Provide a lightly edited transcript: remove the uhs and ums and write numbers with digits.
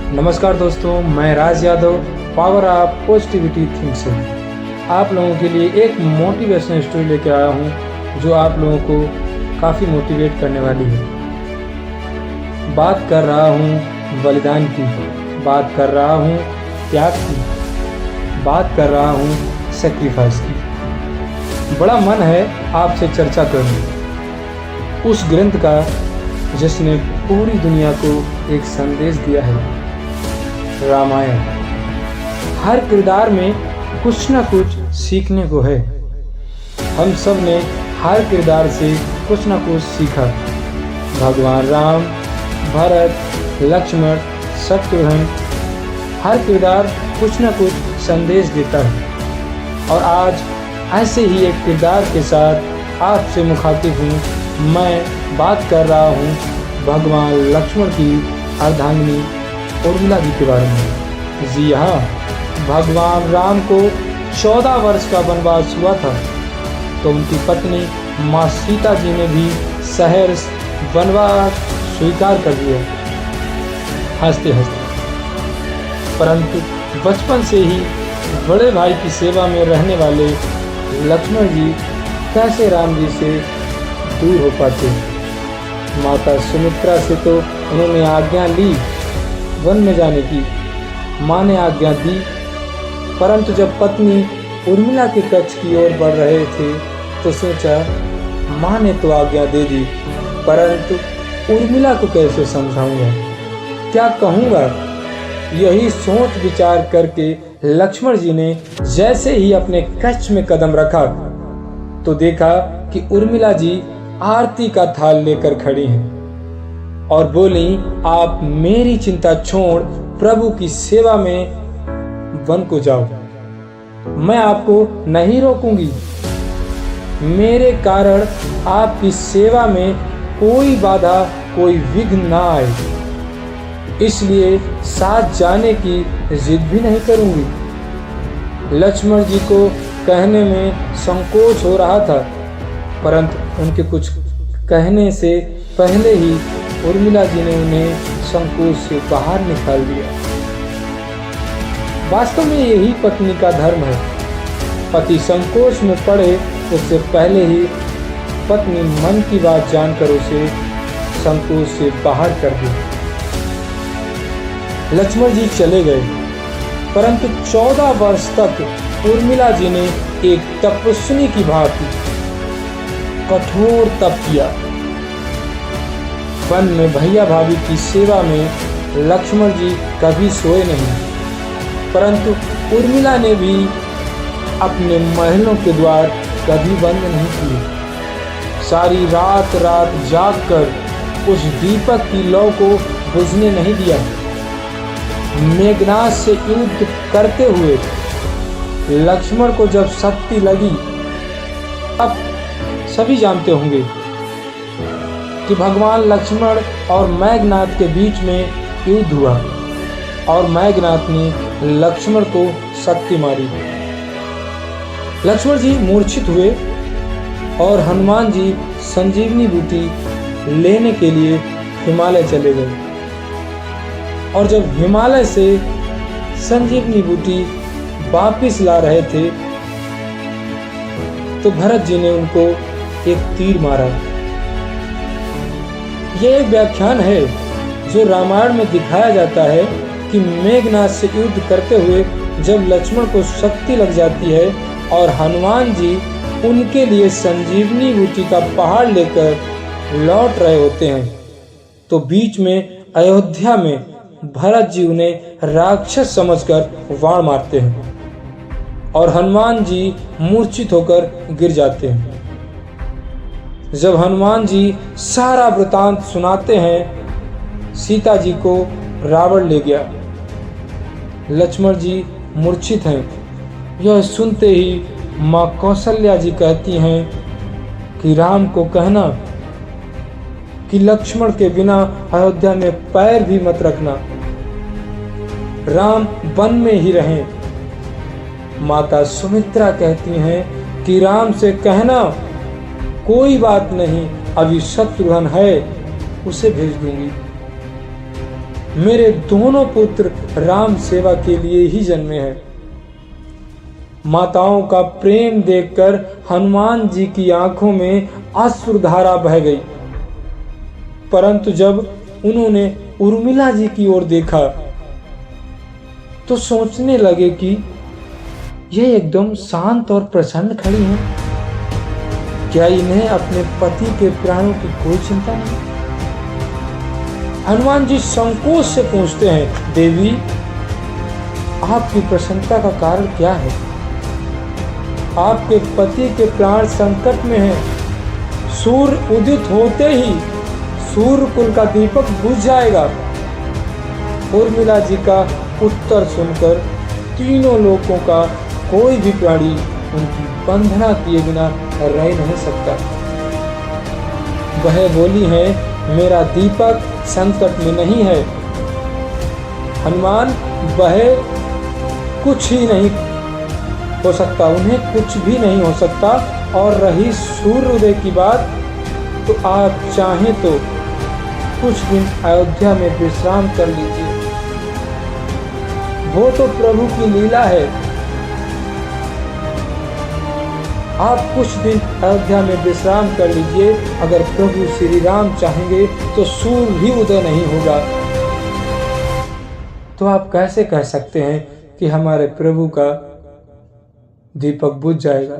नमस्कार दोस्तों, मैं Raj Yadav, power of positivity think से आप लोगों के लिए एक मोटिवेशनल स्टोरी लेकर आया हूँ जो आप लोगों को काफ़ी मोटिवेट करने वाली है। बात कर रहा हूँ बलिदान की, बात कर रहा हूँ त्याग की, बात कर रहा हूँ सेक्रीफाइस की। बड़ा मन है आपसे चर्चा करूँ उस ग्रंथ का जिसने पूरी दुनिया को एक संदेश दिया है, रामायण। हर किरदार में कुछ ना कुछ सीखने को है। हम सब ने हर किरदार से कुछ ना कुछ सीखा। भगवान राम, भरत, लक्ष्मण, शत्रुघ्न, हर किरदार कुछ ना कुछ संदेश देता है। और आज ऐसे ही एक किरदार के साथ आपसे मुखातिब हूँ। मैं बात कर रहा हूँ भगवान लक्ष्मण की अर्धांगिनी उर्मिला जी के बारे में। जी हाँ, भगवान राम को 14 वर्ष का वनवास हुआ था तो उनकी पत्नी माँ सीता जी ने भी सहर्ष वनवास स्वीकार कर लिया हंसते हंसते। परंतु बचपन से ही बड़े भाई की सेवा में रहने वाले लक्ष्मण जी कैसे राम जी से दूर हो पाते। माता सुमित्रा से तो उन्होंने आज्ञा ली वन में जाने की, माँ ने आज्ञा दी, परंतु जब पत्नी उर्मिला के कक्ष की ओर बढ़ रहे थे तो सोचा माँ ने तो आज्ञा दे दी, परंतु उर्मिला को कैसे समझाऊंगा, क्या कहूँगा। यही सोच विचार करके लक्ष्मण जी ने जैसे ही अपने कक्ष में कदम रखा तो देखा कि उर्मिला जी आरती का थाल लेकर खड़ी हैं और बोली, आप मेरी चिंता छोड़ प्रभु की सेवा में वन को जाओ, मैं आपको नहीं रोकूंगी। मेरे कारण आपकी सेवा में कोई बाधा, कोई विघ्न ना आए, इसलिए साथ जाने की जिद भी नहीं करूंगी। लक्ष्मण जी को कहने में संकोच हो रहा था, परंतु उनके कुछ कहने से पहले ही उर्मिला जी ने उन्हें संकोच से बाहर निकाल दिया। वास्तव में यही पत्नी का धर्म है। पति संकोच में पड़े उससे पहले ही पत्नी मन की बात जानकर उसे संकोच से बाहर कर दी। लक्ष्मण जी चले गए, परंतु 14 वर्ष तक उर्मिला जी ने एक तपस्विनी की भांति कठोर तप किया। वन में भैया भाभी की सेवा में लक्ष्मण जी कभी सोए नहीं, परंतु उर्मिला ने भी अपने महलों के द्वार कभी बंद नहीं किए। सारी रात जागकर उस दीपक की लौ को बुझने नहीं दिया। मेघनाद से युद्ध करते हुए लक्ष्मण को जब शक्ति लगी, अब सभी जानते होंगे कि भगवान लक्ष्मण और मेघनाद के बीच में युद्ध हुआ और मेघनाद ने लक्ष्मण को शक्ति मारी। लक्ष्मण जी मूर्छित हुए और हनुमान जी संजीवनी बूटी लेने के लिए हिमालय चले गए। और जब हिमालय से संजीवनी बूटी वापिस ला रहे थे तो भरत जी ने उनको एक तीर मारा। यह एक व्याख्यान है जो रामायण में दिखाया जाता है कि मेघनाद से युद्ध करते हुए जब लक्ष्मण को शक्ति लग जाती है और हनुमान जी उनके लिए संजीवनी बूटी का पहाड़ लेकर लौट रहे होते हैं तो बीच में अयोध्या में भरत जी उन्हें राक्षस समझकर वाण मारते हैं और हनुमान जी मूर्छित होकर गिर जाते हैं। जब हनुमान जी सारा वृतांत सुनाते हैं, सीता जी को रावण ले गया, लक्ष्मण जी मूर्छित हैं। यह सुनते ही माँ कौशल्या जी कहती हैं कि राम को कहना कि लक्ष्मण के बिना अयोध्या में पैर भी मत रखना, राम वन में ही रहें। माता सुमित्रा कहती हैं कि राम से कहना कोई बात नहीं, अभी शत्रुघ्न है, उसे भेज दूंगी। मेरे दोनों पुत्र राम सेवा के लिए ही जन्मे हैं। माताओं का प्रेम देखकर हनुमान जी की आंखों में अश्रुधारा बह गई, परंतु जब उन्होंने उर्मिला जी की ओर देखा तो सोचने लगे कि ये एकदम शांत और प्रसन्न खड़ी हैं। क्या इन्हें अपने पति के प्राणों की कोई चिंता नहीं? हनुमान जी संकोच से पूछते हैं, देवी आपकी प्रसन्नता का कारण क्या है? आपके पति के प्राण संकट में हैं। सूर्य उदित होते ही सूर्य कुल का दीपक बुझ जाएगा। उर्मिला जी का उत्तर सुनकर तीनों लोगों का कोई भी प्राणी उनकी वंदना किए बिना रह नहीं सकता। वह बोली है, मेरा दीपक संकट में नहीं है। हनुमान, वह कुछ ही नहीं हो सकता, उन्हें कुछ भी नहीं हो सकता। और रही सूर्योदय की बात, तो आप चाहें तो कुछ दिन अयोध्या में विश्राम कर लीजिए, वो तो प्रभु की लीला है। आप कुछ दिन अयोध्या में विश्राम कर लीजिए। अगर प्रभु श्री राम चाहेंगे तो सूर्य भी उदय नहीं होगा। तो आप कैसे कह सकते हैं कि हमारे प्रभु का दीपक बुझ जाएगा?